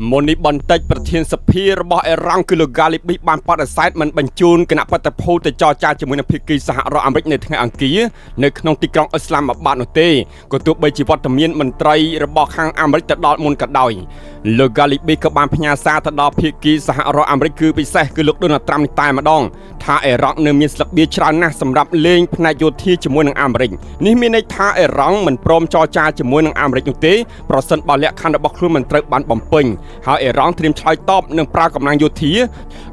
មុននេះបន្តិចប្រធានសភារបស់អេរ៉ង់គឺលោក Galibi បានបដិសេធមិនបញ្ជូនគណៈបដិភូទៅចរចាជាមួយនឹងភាគីសហរដ្ឋអាមេរិកនៅថ្ងៃអង្គារនៅក្នុងទីក្រុងអ៊ីស្លាមាបាតនោះទេក៏ទោះបីជាវត្តមានមន្ត្រីរបស់ខាងអាមេរិកទៅដល់មុនក៏ដោយលោក Galibi ក៏បានផ្ញើសារទៅដល់ភាគីសហរដ្ឋអាមេរិកគឺពិសេសគឺលោក Donald Trump នេះតែម្ដងថាអេរ៉ង់នៅមានស្លឹកបៀច្រើនណាស់សម្រាប់លេងផ្នែកយោធាជាមួយនឹងអាមេរិកនេះមានន័យថាអេរ៉ង់មិនព្រមចរចាជាមួយនឹងអាមេរិកនោះទេប្រសិនបើលក្ខខណ្ឌរបស់ខ្លួនមិនត្រូវបានបំពេញហើយអេរ៉ង់ត្រៀមឆ្លើយតបនឹងប្រើកម្លាំងយោធា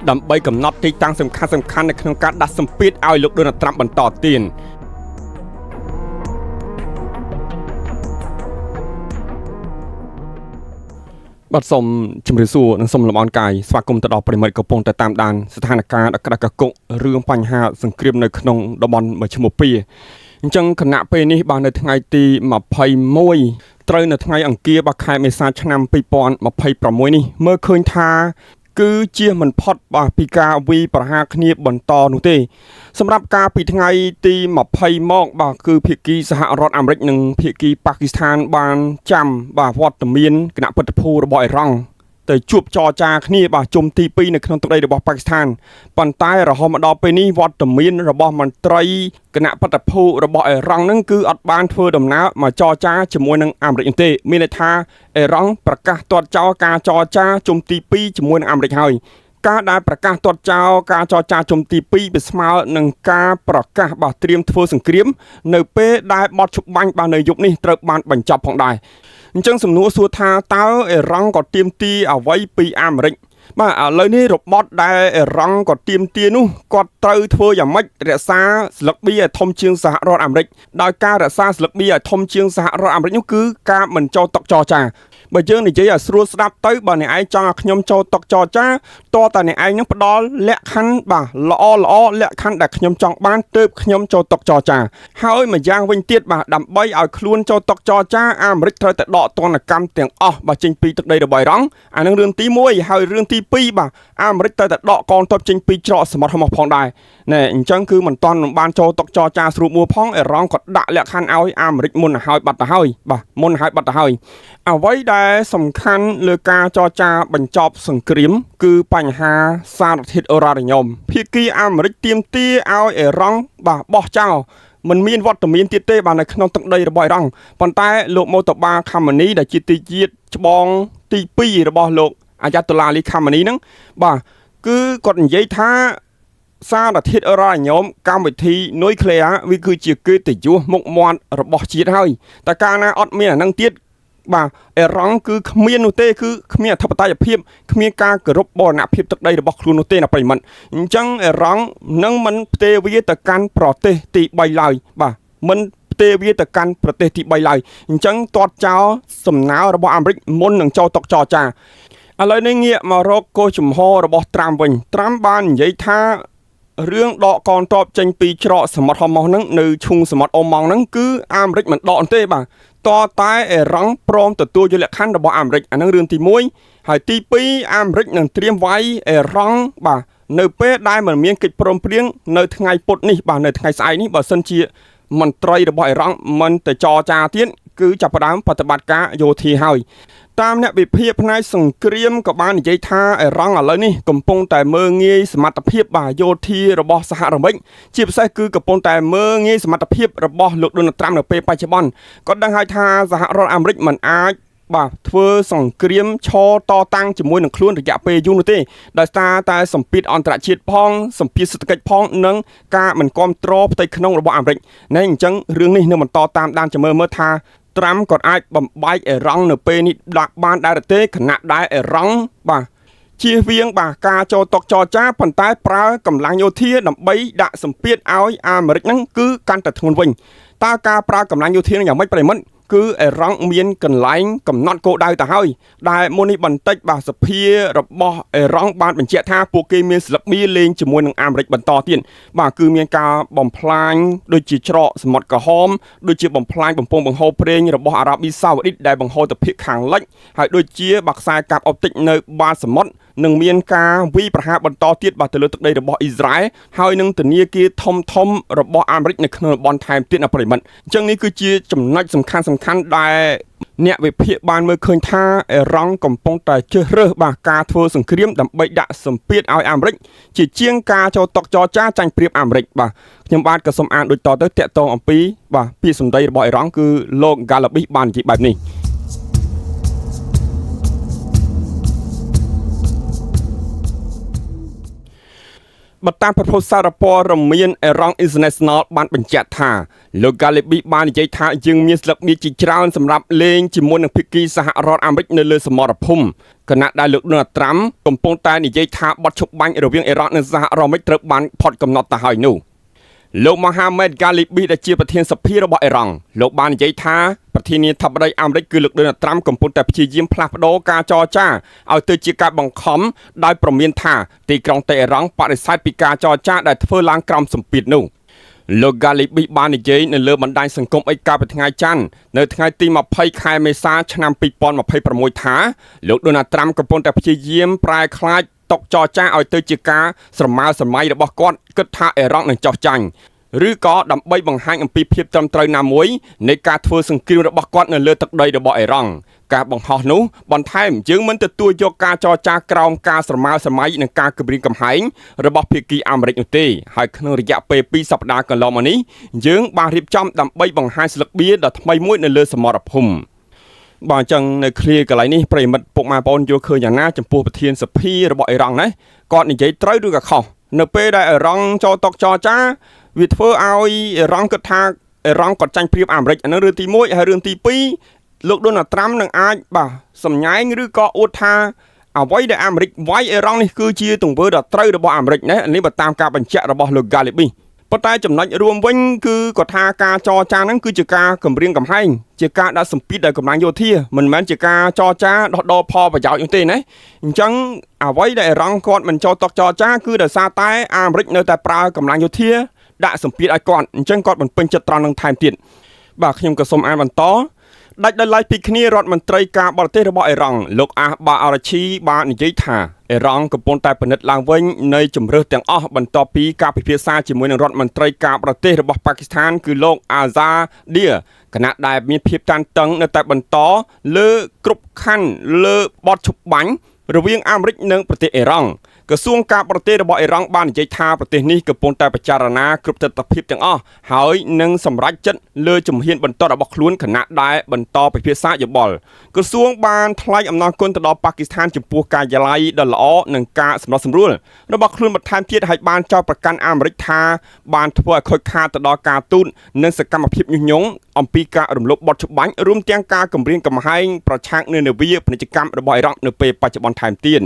ដើម្បីកំណត់ទីតាំងសំខាន់ៗនៅក្នុងការដាស់សម្ពាធឲ្យលោក Donald Trump បន្តទៀតបាទសូមជម្រាបសួរនិងសូមលំអរកាយស្វាគមន៍ទៅដល់ប្រិមិត្តកំពុងតែតាមដានស្ថានភាពដ៏ក្តៅកគុករឿងបញ្ហាសង្គ្រាមនៅក្នុងតំបន់មួយឈ្មោះពីអញ្ចឹងគណៈពេលនេះបាននៅថ្ងៃទី21ត្រូវនៅថ្ងៃអង្គារខែមេសាឆ្នាំ2026នេះមើលឃើញថាគឺជាមិនផុតពីការវាយប្រហារគ្នាបន្តនោះទេសម្រាប់ការពីថ្ងៃទី20មកគឺភាគីសហរដ្ឋអាមេរិកនិងភាគីប៉ាគីស្ថានបានចាំវត្តមានគណៈបដិភូរបស់អេរ៉ង់ទៅជួបចរចាគ្នាជុំទី2នៅក្នុងទឹកដីរបស់ប៉ាគីស្ថានប៉ុន្តែរហូតមកដល់ពេលនេះវត្តមានរបស់មន្ត្រីគណៈបដិភូរបស់អេរ៉ង់នឹងគឺអត់បានធ្វើដំណើរមកចរចាជាមួយនឹងអាមេរិកទេមានន័យថាអេរ៉ង់ប្រកាសទាត់ចោលការចរចាជុំទី2ជាមួយនឹងអាមេរិកហើយការដែលប្រកាសទាត់ចោលការចរចាជុំទី2វាស្មើនឹងការប្រកាសត្រៀមធ្វើសង្គ្រាមនៅពេលដែលបទច្បាញ់នៅយុគនេះត្រូវបានបញ្ចប់ផងដែរអញ្ចឹងសំណួរសួរថាតើអេរ៉ង់ក៏ទាមទារអ្វីពីអាមេរិកឥឡូវនេះរបត់ដែលអេរ៉ង់ក៏ទាមទារនោះគាត់ត្រូវធ្វើយ៉ាងម៉េចរក្សាស្លឹកបៀឲ្យធំជាងសហរដ្ឋអាមេរិកដោយការរក្សាស្លឹកបៀឲ្យធំជាងសហរដ្ឋអាមេរិកនោះគឺការមិនចូលតុចរចាបើយើងនិយាយឲ្យស្រួលស្ដាប់ទៅបើអ្នកឯងចង់ឲ្យខ្ញុំចូលតុចរចាតើតើអ្នកឯងនឹងផ្ដល់លក្ខខណ្ឌល្អលក្ខខណ្ឌដែលខ្ញុំចង់បានទើបខ្ញុំចូលតុចរចាហើយម្យ៉ាងវិញទៀតដើម្បីឲ្យខ្លួនចូលតុចរចាអាមេរិកត្រូវតែដកទណ្ឌកម្មទាំងអស់ចេញពីទឹកដីរបស់អេរ៉ង់អានឹងរឿងទី1ហើយរឿងទី2អាមេរិកត្រូវតែដកកងទ័ពចេញពីច្រកសមុទ្រមកផងដែរណែអញ្ចឹងគឺមិនទាន់បានចូលតុចរចាស្រួលមួផងអេរ៉ង់ក៏ដាក់លក្ខខណ្ឌឲ្យអាមេរិកមុនទៅហើយបាត់ទៅហើយមុនហើយបាត់ទៅហើយអ្វីដែលសំខាន់លើការចរចាបញ្ចប់សង្គ្រាមគឺបញ្ហាសារធាតុអ៊ូរ៉ានីញ៉ុមភាគីអាមេរិកទាមទារឲ្យអេរ៉ង់បោះចោលមិនមានវត្តមានទៀតទេនៅក្នុងទឹកដីរបស់អេរ៉ង់ប៉ុន្តែលោកម៉ូតាបាខាម៉ានីដែលជាទីជាតិច្បងទី2របស់លោកអាយ៉ាតុលាអាលីខាម៉ានីហ្នឹងគឺគាត់និយាយថាសារធាតុអ៊ូរ៉ានីញ៉ុមកម្មវិធីនុយក្លេអ៊ែរវាគឺជាកិត្តិយសមុខមាត់របស់ជាតិហើយតែកាលណាអត់មានអាហ្នឹងទៀតអេរ៉ង់គឺគ្មាននោះទេគឺគ្មានអធិបតេយ្យភាពគ្មានការគោរពបូរណភាពទឹកដីរបស់ខ្លួននោះទេណាប្រិមត្តអញ្ចឹងអេរ៉ង់នឹងមិនផ្ទេរវាទៅកាន់ប្រទេសទី3ឡើយមិនផ្ទេរវាទៅកាន់ប្រទេសទី3ឡើយអញ្ចឹងទាត់ចោលសំណើរបស់អាមេរិកមុននឹងចូលតុចរចាឥឡូវនេះងាកមករកគោលជំហររបស់ត្រាំវិញត្រាំបាននិយាយថារឿងដកកងទ័ពចេញពីច្រកសមុទ្រហូម៉ុងហ្នឹងនៅឈូងសមុទ្រអូម៉ង់ហ្នឹងគឺអាមេរិកមិនដកទេតតែអេរ៉ង់ព្រមទទួលយកលក្ខខណ្ឌរបស់អាមេរិកអានឹងរឿងទី1ហើយទី2អាមេរិកនឹងត្រៀមវាយអេរ៉ង់នៅពេលដែលមិនមានកិច្ចព្រមព្រៀងនៅថ្ងៃពុធនេះនៅថ្ងៃស្អែកនេះបើសិនជាមន្ត្រីរបស់អេរ៉ង់មិនទៅចរចាទៀតគឺចាប់ផ្ដើមបប្រតិបត្តិការយោធាហើយតាមអ្នកវិភាគផ្នែកសង្គ្រាមក៏បាននិយាយថាអេរ៉ង់ឥឡូវនេះកំពុងតែមើលងាយសមត្ថភាពយោធារបស់សហរដ្ឋអាមេរិកជាពិសេសគឺកំពុងតែមើលងាយសមត្ថភាពរបស់លោកដូណាល់ត្រាំនៅពេលបច្ចុប្បន្នគាត់ដឹងហើយថាសហរដ្ឋអាមេរិកមិនអាចធ្វើសង្គ្រាមឈរតតាំងជាមួយនឹងខ្លួនរយៈពេលយូរនោះទេដោយសារតែសម្ពាធអន្តរជាតិផងសម្ពាធសេដ្ឋកិច្ចផងនិងការមិនគាំទ្រផ្ទៃក្នុងរបស់អាមេរិកណែអញ្ចឹងរឿងនេះនៅបន្តតាមដានចាំមើលថាត្រាំក៏អាចបំបែកអេរ៉ង់នៅពេលនេះដាក់បានដែរទេខណៈដែលអេរ៉ង់ជៀសវាងការចូលតុចរចាប៉ុន្តែប្រើកម្លាំងយោធាដើម្បីដាក់សម្ពាធឲ្យអាមេរិកហ្នឹងគឺកាន់តែធ្ងន់វិញតើការប្រើកម្លាំងយោធានឹងយ៉ាងម៉េចប្រិមិត្តគឺអេរ៉ង់មានកន្លែងកំណត់គោលដៅទៅហើយដែលមុននេះបន្តិចសភារបស់អេរ៉ង់បានបញ្ជាក់ថាពួកគេមានស្លឹកបៀលេងជាមួយនឹងអាមេរិកបន្តទៀតគឺមានការបំផ្លាញដូចជាច្រកសមុទ្រក្រហមដូចជាបំផ្លាញបំពង់បង្ហូរប្រេងរបស់អារ៉ាប៊ីសាអូឌីតដែលបង្ហូរទៅភាគខាងលិចហើយដូចជាខ្សែកាបអុបទិកនៅបាតសមុទ្រនឹងមានការវាយប្រហារបន្តទៀតទៅលើទឹកដីរបស់អ៊ីស្រាអែលហើយនឹងធនាគារធំរបស់អាមេរិកនៅក្នុងតំបន់ថែមទៀតប្រិមិត្តអញ្ចឹងនេះគឺជាចំណុចសំខាន់ដែល អ្នកវិភាគបានមើលឃើញថាអេរ៉ង់កំពុងតែជឿរើសបាទការធ្វើសង្គ្រាមដើម្បីដាក់សម្ពាធឲ្យអាមេរិកជាជាងការចូលតុចរចាចាញ់ប្រៀបអាមេរិកបាទខ្ញុំបាទក៏សូមអានដូចតទៅតាក់ទងអំពីបាទពាក្យសម្ដីរបស់អេរ៉ង់គឺលោក Galabi បាននិយាយបែបនេះបតាមប្រភពសារព័ត៌មាន Iran International បានបញ្ជាក់ថាលោក Galabi បាននិយាយថាយើងមានស្លឹកមាសជាច្រើនសម្រាប់លេងជាមួយនឹងភាគីសហរដ្ឋអាមេរិកនៅលើសមរភូមិគណៈដែលលោក Donald Trump កំពុងតែនិយាយថាបទឈប់បាញ់រវាងអ៊ីរ៉ង់និងសហរដ្ឋអាមេរិកត្រូវបានផុតកំណត់ទៅហើយនោះលោក Mohammed Galabi ដែលជាប្រធានសភារបស់អ៊ីរ៉ង់លោកបាននិយាយថាប្រធានាធិបតីអាមេរិកគឺលោក Donald Trump កំពុងតែព្យាយាមផ្លាស់ប្ដូរការចរចាឲ្យទៅជាការបង្ខំដោយប្រមានថាទីក្រុងតេហេរ៉ង់បដិសេធពីការចរចាដែលធ្វើឡើងក្រោមសម្ពាធនោះលោក Galabi បាននិយាយនៅលើបណ្ដាញសង្គម X កាលពីថ្ងៃច័ន្ទនៅថ្ងៃទី20ខែមេសាឆ្នាំ2026ថាលោក Donald Trump កំពុងតែព្យាយាមប្រែក្លាយតុចរចាឲ្យទៅជាការស្រមើស្រមៃរបស់គាត់គិតថាអ៊ីរ៉ង់នឹងចោះចាញ់ឬក៏ដើម្បីបង្ហាញអំពីភាពត្រឹមត្រូវណាមួយនៃការធ្វើសង្គ្រាមរបស់គាត់នៅលើទឹកដីរបស់អ៊ីរ៉ង់ការបង្ហោះនោះបន្ថែមយើងមិនទទួលយកការចរចាក្រោមការស្រមើស្រមៃនឹងការគម្រាមកំហែងរបស់ភាគីអាមេរិកនោះទេហើយក្នុងរយៈពេល2សប្តាហ៍កន្លងមកនេះយើងបានរៀបចំដើម្បីបង្ហាញស្លឹកបៀដ៏ថ្មីមួយនៅលើសមរភូមិបាទអញ្ចឹងនៅឃ្លាកន្លែងនេះប្រិមិត្តពុកម៉ែបងប្អូនយល់ឃើញយ៉ាងណាចំពោះប្រធានសភារបស់អ៊ីរ៉ង់ណាគាត់និយាយត្រូវឬក៏ខុសនៅពេលដែលអ៊ីរ៉ង់ចូលតុចរចាវាធ្វើឲ្យអ៊ីរ៉ង់គិតថាអ៊ីរ៉ង់គាត់ចាញ់ប្រៀបអាមេរិកអានោះរឿងទី1ហើយរឿងទី2លោក Donald Trump នឹងអាចបាទសម្ញែងឬក៏អួតថាអ្វីដែលអាមេរិកវាយអ៊ីរ៉ង់នេះគឺជាទង្វើដ៏ត្រូវរបស់អាមេរិកណានេះបើតាមការបញ្ជាក់របស់លោក Galabi ប៉ុន្តែចំណុចរួមវិញគឺគាត់ថាការចរចាហ្នឹងគឺជាការគម្រាមកំហែងជាការដាក់សម្ពាធដោយកម្លាំងយោធាមិនមែនជាការចរចាដោះដូរផលប្រយោជន៍នោះទេណាអញ្ចឹងអ្វីដែលអ៊ីរ៉ង់គាត់មិនចូលតុចរចាគឺដោយសារតែអាមេរិកនៅតែប្រើកម្លាំងយោធាដាក់សម្ពាធឲ្យគាត់អញ្ចឹងគាត់មិនពេញចិត្តត្រង់នឹងថែមទៀតបាទខ្ញុំក៏សូមអានបន្តដាច់ដោយឡែកពីគ្នារដ្ឋមន្ត្រីការបរទេសរបស់អ៊ីរ៉ង់លោកអាបាអារ៉ាឈីបាននិយាយថាអ៊ីរ៉ង់កំពុងតែពិនិត្យឡើងវិញនៃជំរើសទាំងអស់បន្ទាប់ពីការពិភាក្សាជាមួយនឹងរដ្ឋមន្ត្រីការបរទេសរបស់ប៉ាគីស្ថានគឺលោកអាហ្សាឌៀគណៈដែលមានភាពតានតឹងនៅតែបន្តលើគ្រប់ខណ្ឌលើបទឈប់បាញ់រវាងអាមេរិកនិងប្រទេសអ៊ីរ៉ង់ក្រសួងការបរទេសរបស់អ៊ីរ៉ង់បាននិយាយថាប្រទេសនេះកំពុងតែពិចារណាគ្រប់ទិដ្ឋភាពទាំងអស់ហើយនឹងសម្រេចចិត្តលើជំហានបន្តរបស់ខ្លួនគណៈដែលបន្តពិភាក្សាយោបល់ក្រសួងបានថ្លែងអំណរគុណទៅដល់ប៉ាគីស្ថានចំពោះការយាល័យដ៏ល្អនិងការសម្រុះសម្រួលរបស់ខ្លួនបន្ថែមទៀតហើយបានចោទប្រកាន់អាមេរិកថាបានធ្វើឲ្យខូចខាតទៅដល់ការទូតនិងសកម្មភាពញុះញង់អំពីការរំលោភបទច្បាញ់រួមទាំងការគម្រាមកំហែងប្រឆាំងនឹងនាវាពាណិជ្ជកម្មរបស់អ៊ីរ៉ង់នៅពេលបច្ចុប្បន្នថែមទៀត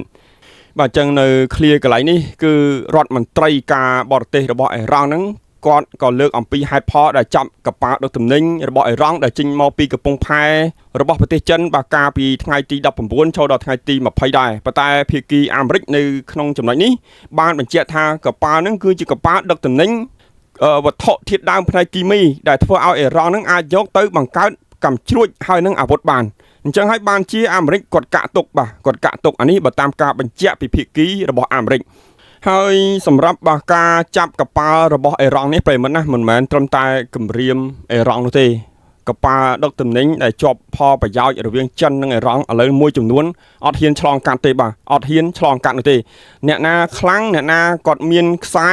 បាទអញ្ចឹងនៅឃ្លាកន្លែងនេះគឺរដ្ឋមន្ត្រីការបរទេសរបស់អ៊ីរ៉ង់ហ្នឹងគាត់ក៏លើកអំពីហេតុផលដែលចាប់កប៉ាល់ដឹកទំនិញរបស់អ៊ីរ៉ង់ដែលចេញមកពីកំពង់ផែរបស់ប្រទេសចិនបាទកាលពីថ្ងៃទី19ចូលដល់ថ្ងៃទី20ដែរប៉ុន្តែភាគីអាមេរិកនៅក្នុងចំណុចនេះបានបញ្ជាក់ថាកប៉ាល់ហ្នឹងគឺជាកប៉ាល់ដឹកទំនិញវត្ថុធាតុដើមផ្នែកគីមីដែលធ្វើឲ្យអ៊ីរ៉ង់ហ្នឹងអាចយកទៅបង្កើតកាំជ្រួចហើយនឹងអាវុធបានអញ្ចឹងហើយបានជាអាមេរិកគាត់កាក់ទុកបាទគាត់កាក់ទុកអានេះបើតាមការបញ្ជាក់ពីភាគីរបស់អាមេរិកហើយសម្រាប់បាទការចាប់កប៉ាល់របស់អ៊ីរ៉ង់នេះប្រិមត្តណាមិនមែនត្រឹមតែគម្រាមអ៊ីរ៉ង់នោះទេកប៉ាល់ដឹកទំនិញដែលជាប់ផលប្រយោជន៍រវាងចិននិងអ៊ីរ៉ង់ឥឡូវមួយចំនួនអត់ហ៊ានឆ្លងកាត់ទេបាទអត់ហ៊ានឆ្លងកាត់នោះទេអ្នកណាខ្លាំងអ្នកណាគាត់មានខ្សែ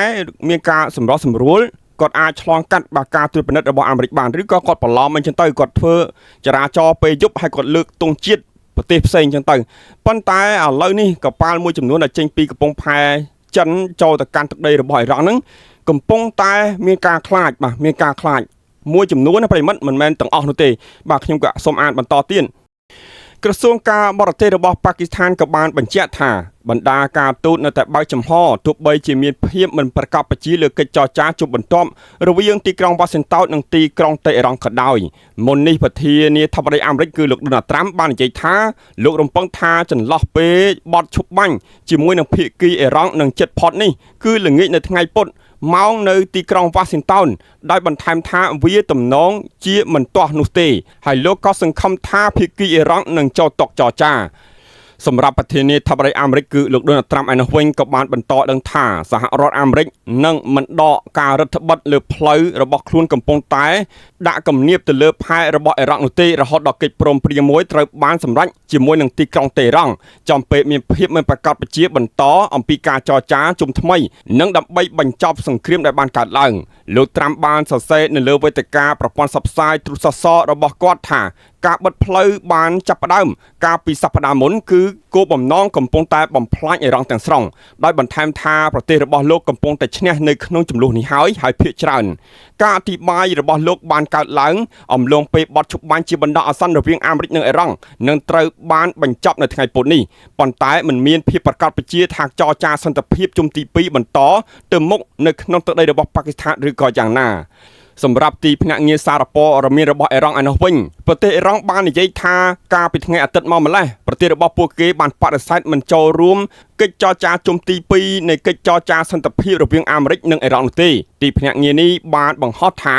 មានការសម្រុះសម្រួលគាត់អាចឆ្លងកាត់បាការត្រួតពិនិត្យរបស់អាមេរិកបានឬក៏គាត់បន្លំអញ្ចឹងទៅគាត់ធ្វើចរាចរណ៍ពេលយប់ហើយគាត់លើកទង់ជាតិប្រទេសផ្សេងអញ្ចឹងទៅប៉ុន្តែឥឡូវនេះកប៉ាល់មួយចំនួនដែលចេញពីកំពង់ផែចិនចូលទៅកាន់ទឹកដីរបស់អ៊ីរ៉ង់ហ្នឹងកំពុងតែមានការខ្លាចបាទមានការខ្លាចមួយចំនួនណាប្រិមិត្តមិនមែនទាំងអស់នោះទេបាទខ្ញុំក៏សូមអានបន្តទៀតក្រសួងការបរទេសរបស់ប៉ាគីស្ថានក៏បានបញ្ជាក់ថាបណ្ដាការទូតនៅតែបើកចំហទោះបីជាមានភាពមិនប្រកបប្រជាលើកិច្ចចរចាជួបបន្ទាប់រវាងទីក្រុងវ៉ាស៊ីនតោននិងទីក្រុងតេហេរ៉ង់ក៏ដោយមុននេះប្រធានាធិបតីអាមេរិកគឺលោក Donald Trump បាននិយាយថាលោករំពឹងថាចន្លោះពេលបទឈប់បាញ់ជាមួយនឹងភាគីអ៊ីរ៉ង់នឹងជិតផុតនេះគឺល្ងាចនៅថ្ងៃពុធម៉ោងនៅទីក្រុងវ៉ាស៊ីនតោនដោយបន្ថែមថាវាទំនងជាមិនទាស់នោះទេហើយលោកក៏សង្ឃឹមថាភាគីអ៊ីរ៉ង់នឹងចូលតុចរចា សម្រាប់ប្រធានាធិបតីអាមេរិកគឺលោកដូណាល់ត្រាំឯនោះវិញក៏បានបន្តដឹងថាសហរដ្ឋអាមេរិកនឹងមិនដកការរដ្ឋបិទលើផ្លូវរបស់ខ្លួនកំពុងតែដាក់គំនាបទៅលើផែនរបស់អ៊ីរ៉ង់នោះទេរហូតដល់កិច្ចព្រមព្រៀងមួយត្រូវបានសម្រេចជាមួយនឹងទីក្រុងតេរ៉ង់ចំពេលមានភាពមិនប្រកបប្រជាបន្តអំពីការចរចាជុំថ្មីនិងដើម្បីបញ្ចប់សង្គ្រាមដែលបានកើតឡើងលោកត្រាំបានសរសេរនៅលើវេទិកាប្រព័ន្ធផ្សព្វផ្សាយទ្រុសសររបស់គាត់ថាការបិទផ្លូវបានចាប់ផ្ដើមកាលពីសប្តាហ៍មុនគឺគោលបំណងកំពុងតែបំផ្លាញអ៊ីរ៉ង់ទាំងស្រុងដោយបន្ថែមថាប្រទេសរបស់លោកកំពុងតែឈ្នះនៅក្នុងចំនួននេះហើយភាគច្រើនការអធិប្បាយរបស់លោកបានកើតឡើងអំឡុងពេលបទជបាញ់ជាបណ្ដោះអាសន្នរវាងអាមេរិកនិងអ៊ីរ៉ង់នឹងត្រូវបានបញ្ចប់នៅថ្ងៃពុធនេះប៉ុន្តែមិនមានភាពប្រកបប្រជាថាចរចាសន្តិភាពជុំទី2បន្តទៅមុខនៅក្នុងទឹកដីរបស់ប៉ាគីស្ថានឬក៏យ៉ាងណាសម្រាប់ទីភ្នាក់ងារសារព័ត៌មានរបស់អ៊ីរ៉ង់ឯនោះវិញប្រទេសអ៊ីរ៉ង់បាននិយាយថាកាលពីថ្ងៃអាទិត្យមកម្លេះប្រទេសរបស់ពួកគេបានបដិសេធមិនចូលរួមកិច្ចចរចាជុំទី2នៃកិច្ចចរចាសន្តិភាពរវាងអាមេរិកនិងអ៊ីរ៉ង់នោះទេទីភ្នាក់ងារនេះបានបង្ហោះថា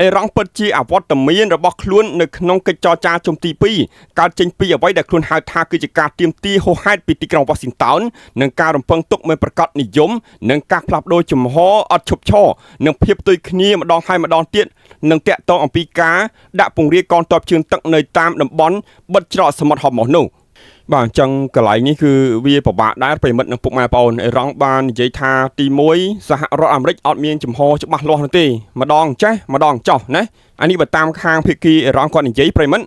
អ៊ីរ៉ង់ពិតជាអវត្តមានរបស់ខ្លួននៅក្នុងកិច្ចចរចាជុំទី2កើតចេញពីអ្វីដែលខ្លួនហៅថាគឺជាការទាមទារហួសហេតុពីទីក្រុងវ៉ាស៊ីនតោននិងការរំពឹងទុកមិនប្រកបនិយមនិងការផ្លាស់ប្ដូរជំហរអត់ឈប់ឈរនិងភាពផ្ទុយគ្នាម្ដងហើយម្ដងទៀតនឹងតាក់ទងអំពីការដាក់ពង្រាយកងទ័ពជើងទឹកនៅតាមតំបន់បិទច្រកសមុទ្រហមុសនោះបាទអញ្ចឹងកន្លែងនេះគឺវាពិបាកដែរប្រិមិត្តនិងពុកម៉ែបងប្អូនអ៊ីរ៉ង់បាននិយាយថាទី1សហរដ្ឋអាមេរិកអត់មានចំហច្បាស់លាស់នោះទេម្ដងចេះម្ដងចោះណាអានេះបើតាមខាងភាគីអ៊ីរ៉ង់គាត់និយាយប្រិមិត្ត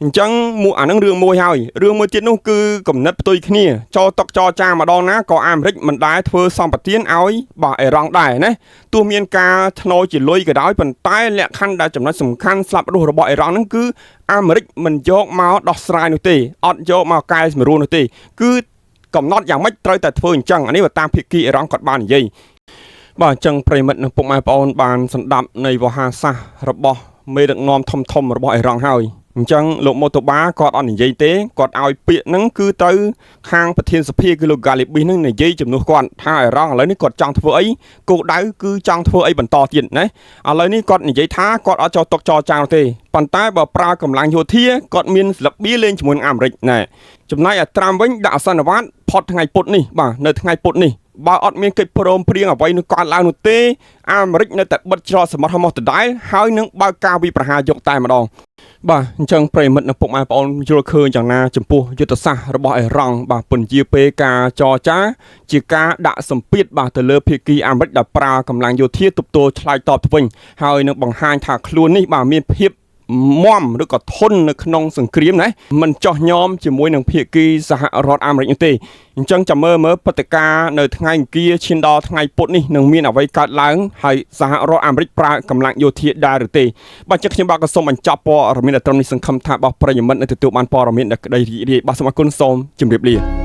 អញ្ចឹងមួយអានឹងរឿងមួយហើយរឿងមួយទៀតនោះគឺគំនិតផ្ទុយគ្នាចតុកចរចាម្ដងណាក៏អាមេរិកមិនដែលធ្វើសម្បទានឲ្យបាទអ៊ីរ៉ង់ដែរណាទោះមានការធ្នូជាលុយក៏ដោយប៉ុន្តែលក្ខខណ្ឌដែលចំណុចសំខាន់ស្លាប់រស់របស់អ៊ីរ៉ង់ហ្នឹងគឺអាមេរិកមិនយកមកដោះស្រាយនោះទេអត់យកមកកែសម្រួលនោះទេគឺកំណត់យ៉ាងម៉េចត្រូវតែធ្វើអញ្ចឹងអានេះបើតាមភាគីអ៊ីរ៉ង់គាត់បាននិយាយបាទអញ្ចឹងប្រិមិត្តនិងពុកម៉ែបងប្អូនបានសម្ដាប់នៃវោហារសាស្ត្ររបស់មេដឹកនាំធំរបស់អ៊ីរ៉ង់ហើយអញ្ចឹងលោកម៉ូតូបាគាត់អត់និយាយទេគាត់ឲ្យពាក្យហ្នឹងគឺទៅខាងប្រធានសភាគឺលោកហ្គាលីប៊ីហ្នឹងនិយាយជំនួសគាត់ថាអ៊ីរ៉ង់ឥឡូវនេះគាត់ចង់ធ្វើអីគោលដៅគឺចង់ធ្វើអីបន្តទៀតណាឥឡូវនេះគាត់និយាយថាគាត់អត់ចូលតុកចរចានោះទេប៉ុន្តែបើប្រើកម្លាំងយោធាគាត់មានរបៀបលេងជាមួយនឹងអាមេរិកណែចំណែកឲ្យត្រាំវិញដាក់អសន្នវត្តផុតថ្ងៃពុធនេះបាទនៅថ្ងៃពុធនេះបើអត់មានកិច្ចព្រមព្រៀងអ្វីនោះកើតឡើងនោះទេអាមេរិកនៅតែបិទច្រកសមុទ្រហមុសដដែលហើយនឹងបើកការវិប្រហារយកតែម្ដងបាទអញ្ចឹងប្រិមិត្តនិងពុកម៉ែបងប្អូនយល់ឃើញយ៉ាងណាចំពោះយុទ្ធសាស្ត្ររបស់អ៊ីរ៉ង់បាទពន្យាពេលការចរចាជាការដាក់សម្ពាធបាទទៅលើភាគីអាមេរិកដែលប្រើកម្លាំងយោធាទប់ទល់ឆ្លើយតបទៅវិញហើយនឹងបង្ហាញថាខ្លួននេះបាទមានភាពមាំឬក៏ធន់នៅក្នុងសង្គ្រាមណាមិនចោះញោមជាមួយនឹងភាគីសហរដ្ឋអាមេរិកនោះទេអញ្ចឹងចាំមើលព្រឹត្តិការណ៍នៅថ្ងៃអង្គារឈានដល់ថ្ងៃពុធនេះនឹងមានអ្វីកើតឡើងហើយសហរដ្ឋអាមេរិកប្រើកម្លាំងយោធាដែរឬទេបាទចឹងខ្ញុំបាទក៏សូមបញ្ចប់ព័ត៌មានត្រឹមនេះសង្ឃឹមថារបស់ប្រិយមិត្តនឹងទទួលបានព័ត៌មានដែលក្តីរីករាយបាទសូមអរគុណសូមជម្រាបលា